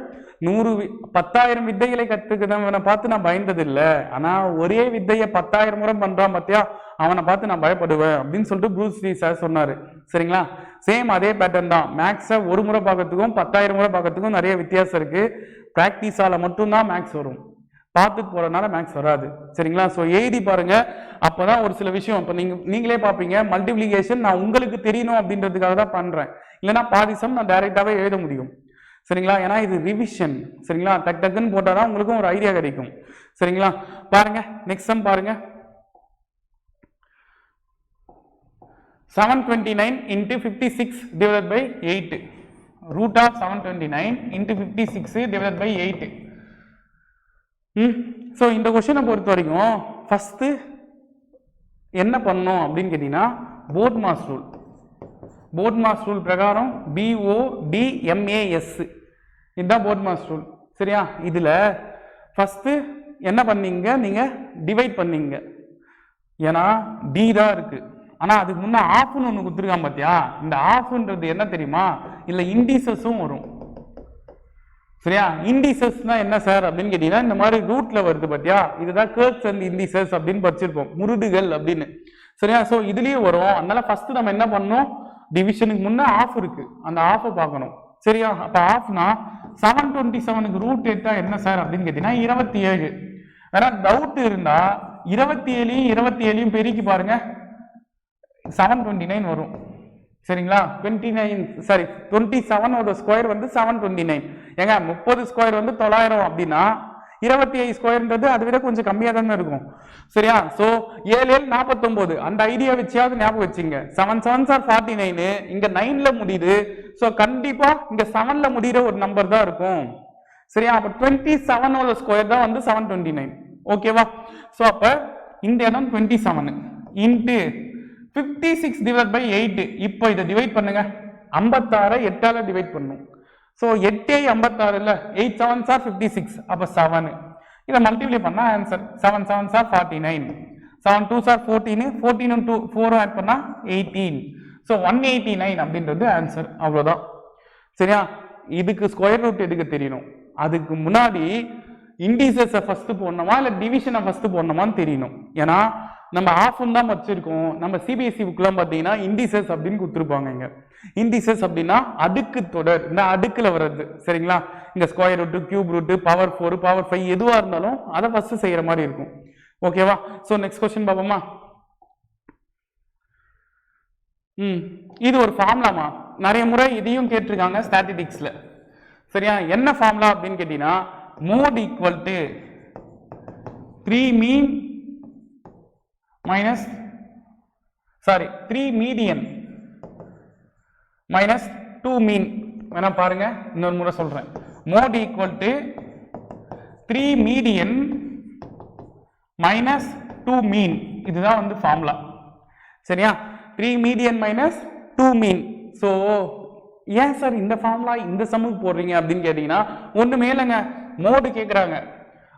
S1: 10,000 வித்தைகளை கத்துக்கிறவனை பார்த்து நான் பயந்தது இல்லை. ஆனா ஒரே வித்தையை 10,000 முறை பண்றான் பார்த்தியா, அவனை பார்த்து நான் பயப்படுவேன் அப்படின்னு சொல்லிட்டு ப்ரூஸ்லி சார் சொன்னாரு. சரிங்களா? சேம் அதே பேட்டர்ன் தான். மேக்ஸை ஒரு முறை பார்க்கறதுக்கும் 10,000 முறை பார்க்கறதுக்கும் நிறைய வித்தியாசம் இருக்கு. பிராக்டிஸால மட்டும்தான் மேக்ஸ் வரும், பார்த்துட்டு போறதுனால மேக்ஸ் வராது. சரிங்களா? ஸோ எழுதி பாருங்க, அப்பதான் ஒரு சில விஷயம் இப்போ நீங்களே பார்ப்பீங்க. மல்டிப்ளிகேஷன் நான் உங்களுக்கு தெரியணும் அப்படின்றதுக்காக தான் பண்றேன். இல்லைன்னா பாதி சம் நான் டைரக்டாவே எழுத முடியும். சரிங்களா? ஏன்னா இது ரிவிஷன். சரிங்களா? டக் டக்குன்னு போட்டாதான் உங்களுக்கும் ஒரு ஐடியா கிடைக்கும். சரிங்களா? பாருங்க நெக்ஸ்ட் சம் பாருங்க. 729 into 56 divided by 8. Root of 729 into 56 divided by 8. So இந்த கொஸ்டினை பொறுத்த வரைக்கும் ஃபர்ஸ்ட் என்ன பண்ணணும் அப்படின்னு கேட்டீங்கன்னா, BODMAS rule. BODMAS rule பிரகாரம் BODMAS இதுதான் போர்ட் மாஸ் ரூல். சரியா? இதுல ஃபர்ஸ்ட் என்ன பண்ணீங்க? நீங்க டிவைட் பண்ணீங்க. ஏன்னா டி தான் இருக்கு. ஆனா அதுக்கு முன்ன ஆஃப்னு ஒண்ணு கொடுத்துருக்கான் பாத்தியா? இந்த ஆஃப்ன்றது என்ன தெரியுமா? இல்ல இண்டிசஸும் வரும். சரியா? இண்டிசஸ்னா என்ன சார் அப்படின்னு கேட்டீங்கன்னா, இந்த மாதிரி ரூட்ல வருது பாத்தியா, இதுதான் கர்வ்ஸ் அண்ட் இண்டிசஸ் அப்படின்னு படிச்சிருப்போம், முருடுகள் அப்படின்னு. சரியா? சோ இதுலயும் வரும். அதனால ஃபர்ஸ்ட் நம்ம என்ன பண்ணணும்? டிவிஷனுக்கு முன்ன ஆஃப் இருக்கு, அந்த ஆஃபை பார்க்கணும். சரியா? அப்ப ஆஃப்னா 727க்கு ரூட் எடுத்தா என்ன சார் அப்படின்னு கேட்டீங்கன்னா 27. வேற டவுட் இருந்தா 27 பெருக்கி பாருங்க, 729 வரும். சரிங்களா? 27 ஸ்கொயர் வந்து 729. ஏங்க 30 ஸ்கொயர் வந்து 900 அப்படின்னா 25 ஸ்கொயர்ன்றது அதை விட கொஞ்சம் கம்மியா தானே இருக்கும். சரியா? சோ 7 7 49. அந்த ஐடியா வச்சியாவது ஞாபகம் வச்சுங்க. 7 7s are 49. இங்க 9ல முடியுது. சோ கண்டிப்பா இங்க 7ல முடிகிற ஒரு நம்பர் தான் இருக்கும். சரியா? அப்ப 27 ஸ்கொயர் தான் வந்து 729. ஓகேவா? சோ அப்ப இந்த இடம் 27 இன்டு 56 divided by 8. இப்போ இதை டிவைட் பண்ணுங்க. 56 8ஆல டிவைட் பண்ணும். சோ 8 56 இல்ல, 8 7s are 56. அப்ப 7. இதை மல்டிப்ளை பண்ணா answer 7 7s are 49. 7 2s are 14. 14 2 4 add பண்ணா 18. சோ 189 அப்படின்றது ஆன்சர். அவ்வளவுதான். சரியா? இதுக்கு ஸ்கொயர் ரூட் எடுக்க தெரியணும். அதுக்கு முன்னாடி இண்டிசஸை ஃபர்ஸ்ட் போடணுமா இல்ல டிவிஷனை ஃபர்ஸ்ட் போடணுமான்னு தெரியணும். ஏன்னா நம்ம ஆஃப்னு தான் வச்சிருக்கோம். நம்ம சிபிஎஸ்சி புக்லாம் பார்த்தீங்கன்னா இண்டிசஸ் அப்படின்னு கொடுத்துருப்பாங்க. இங்க இண்டிசஸ் அப்படின்னா அடுக்கு தொடர், இந்த அடுக்குல வர்றது. சரிங்களா? இந்த square root, cube root, power 4, power 5 எதுவா இருந்தாலும் அதை ஃபர்ஸ்ட் செய்யற மாதிரி இருக்கும். ஓகேவா? சோ நெக்ஸ்ட் கொஸ்டின் பாப்போமா? இது ஒரு ஃபார்முலாமா, நிறைய முறை இதையும் கேட்டிருக்காங்க ஸ்டாட்டிஸ்டிக்ஸ்ல. சரியா? என்ன ஃபார்முலா அப்படின்னு கேட்டீங்கன்னா mode equal to 3 mean minus 3 median minus 2 mean. வேணா பாருங்க, இன்னொரு முறை சொல்றேன். Mode equal to 3 median minus 2 mean. இதுதான் வந்து ஃபார்முலா. சரியா? 3 மீடியன் மைனஸ் 2 மீன். ஸோ ஏன் சார் இந்த ஃபார்முலா இந்த சம்முக்கு போடுறீங்க அப்படின்னு கேட்டீங்கன்னா ஒண்ணுமே இல்லைங்க, மோடு கேட்குறாங்க.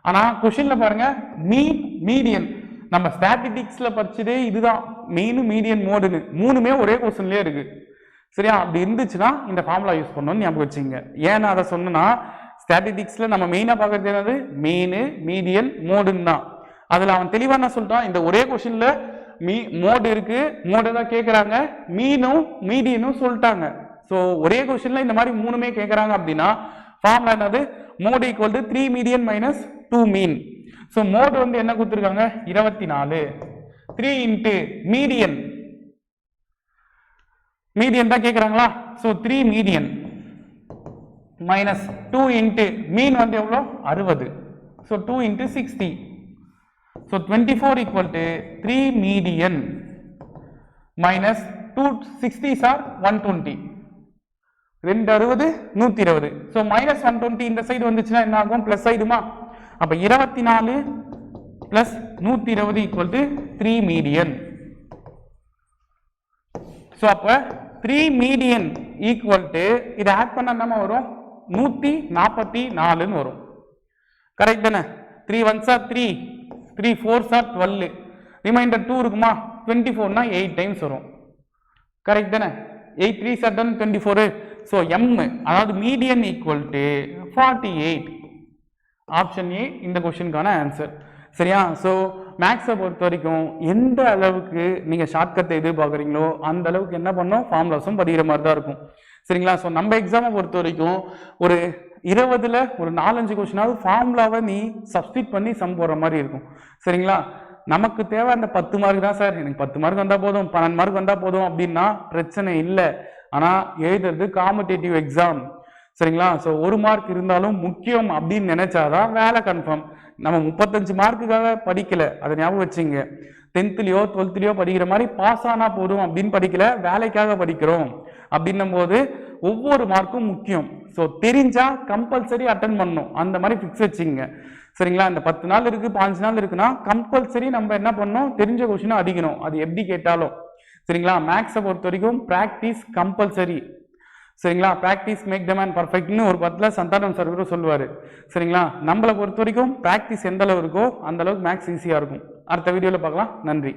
S1: ஆனா கொஸ்டின்ல பாருங்க மீன் மீடியன். நம்ம ஸ்டாட்டிஸ்டிக்ஸ்ல படிச்சதே இதுதான், மீன் மீடியன் மோடுன்னு மூணுமே ஒரே கொஸ்டின்லயே இருக்கு. சரியா? அப்படி இருந்துச்சுன்னா இந்த ஃபார்முலா யூஸ் பண்ணணும்னு ஞாபகம் வச்சுங்க. ஏன் அதை சொன்னா, ஸ்டாட்டிஸ்டிக்ஸ்ல நம்ம மெயினா பார்க்கறது என்னது, மீன் மீடியன் மோடுன்னு தான். அதுல அவன் தெளிவா என்ன சொல்லிட்டான், இந்த ஒரே கொஸ்டின்ல மோடு இருக்கு, மோடு தான் கேட்கறாங்க, மீனும் மீடியனும் சொல்லிட்டாங்க. ஸோ ஒரே கொஸ்டின்ல இந்த மாதிரி மூணுமே கேட்கறாங்க அப்படின்னா ஃபார்முலா என்னது, mode equal to 3 median minus 2 mean. So mode வந்து என்ன கொடுத்துருக்காங்க 24, 3 இன்ட்டு மீடியன், மீடியன் தான் கேட்கறாங்களா? ஸோ 3 மீடியன் மைனஸ் 2 இன்ட்டு மீன் வந்து எவ்வளோ 60. So 2 into 60. So 24 equal to 3 median minus 260 sir 120. 260 120. So minus 120 இந்த சைடு வந்துச்சுன்னா என்ன ஆகும், பிளஸ் ஆயிடுமா? அப்ப 24 plus 120 equal to 3 median. So அப்ப 3 மீடியன் ஈக்குவல் டு இதை ஆட் பண்ண என்னமா வரும், 144 வரும். கரெக்ட் தானே? 3 1s are 3, 3 4s are 12, reminder 2 இருக்குமா, 24னா 8 டைம்ஸ் வரும். கரெக்ட் தானே? 8 3s are 24. ஸோ m அதாவது median equal to 48. Option A இந்த கொஸ்டினுக்கான ஆன்சர். சரியா? ஸோ மேக்ஸை பொறுத்த வரைக்கும் எந்த அளவுக்கு நீங்க ஷார்ட்கட்டை எதிர்பார்க்குறீங்களோ அந்த அளவுக்கு என்ன பண்ணோம், ஃபார்முலாஸும் படிக்கிற மாதிரி தான் இருக்கும். சரிங்களா? ஸோ நம்ம எக்ஸாமை பொறுத்த வரைக்கும் ஒரு 20ல் ஒரு 4-5 கொஸ்டினாவது ஃபார்முலாவை நீ சப்ஸ்டிட் பண்ணி சம் போடுற மாதிரி இருக்கும். சரிங்களா? நமக்கு தேவை அந்த 10 மார்க் தான் சார், எனக்கு 10 மார்க் வந்தா போதும், 12 மார்க் வந்தா போதும் அப்படின்னா பிரச்சனை இல்லை. ஆனா எழுதுறது காம்படேட்டிவ் எக்ஸாம். சரிங்களா? ஸோ 1 மார்க் இருந்தாலும் முக்கியம் அப்படின்னு நினைச்சாதான் வேலை கன்ஃபார்ம். நம்ம 35 மார்க்குக்காக படிக்கல, அதை ஞாபகம் வச்சுங்க. 10th-லயோ 12th-லயோ படிக்கிற மாதிரி பாஸ் ஆனா போதும் அப்படின்னு படிக்கல, வேலைக்காக படிக்கிறோம். அப்படின்னும் போது ஒவ்வொரு மார்க்கும் முக்கியம். ஸோ தெரிஞ்சா கம்பல்சரி அட்டன் பண்ணணும், அந்த மாதிரி ஃபிக்ஸ் வச்சுங்க. சரிங்களா? இந்த 10 நாள் இருக்கு, 5 நாள் இருக்குன்னா கம்பல்சரி நம்ம என்ன பண்ணணும், தெரிஞ்ச கொஸ்டினை அடிக்கணும், அது எப்படி கேட்டாலும். சரிங்களா? மேக்ஸை பொறுத்த வரைக்கும் பிராக்டிஸ் கம்பல்சரி. சரிங்களா? பிராக்டிஸ் மேக் த மேன் பர்ஃபெக்ட்னு ஒரு படத்தில் சந்தானம் சார் கூட சொல்லுவார். சரிங்களா? நம்மளை பொறுத்த வரைக்கும் பிராக்டிஸ் எந்த அளவு இருக்கோ அந்த அளவுக்கு மேக்ஸ் ஈஸியாக இருக்கும். அடுத்த வீடியோவில் பார்க்கலாம். நன்றி.